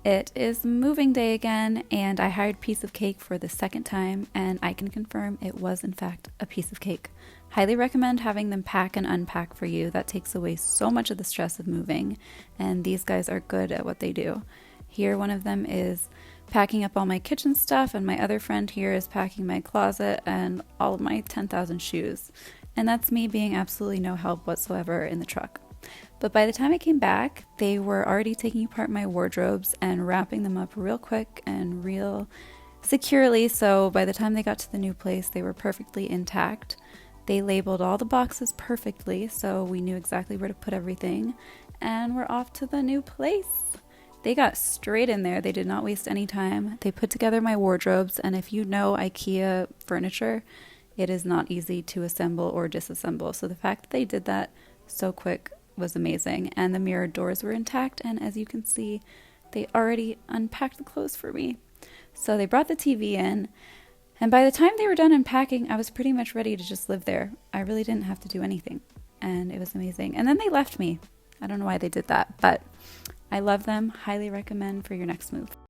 It is moving day again, and I hired Piece of Cake for the second time, and I can confirm it was in fact a piece of cake. Highly recommend having them pack and unpack for you. That takes away so much of the stress of moving, and these guys are good at what they do. Here, one of them is packing up all my kitchen stuff, and my other friend here is packing my closet and all of my 10,000 shoes. And that's me being absolutely no help whatsoever in the truck. But by the time I came back, they were already taking apart my wardrobes and wrapping them up real quick and real securely. So by the time they got to the new place, they were perfectly intact. They labeled all the boxes perfectly, so we knew exactly where to put everything. And we're off to the new place. They got straight in there. They did not waste any time. They put together my wardrobes, and if you know IKEA furniture, it is not easy to assemble or disassemble. So the fact that they did that so quick was amazing. And the mirrored doors were intact, and as you can see, they already unpacked the clothes for me. So they brought the TV in, and by the time they were done unpacking, I was pretty much ready to just live there. I really didn't have to do anything, and it was amazing. And then they left me. I don't know why they did that, but I love them. Highly recommend for your next move.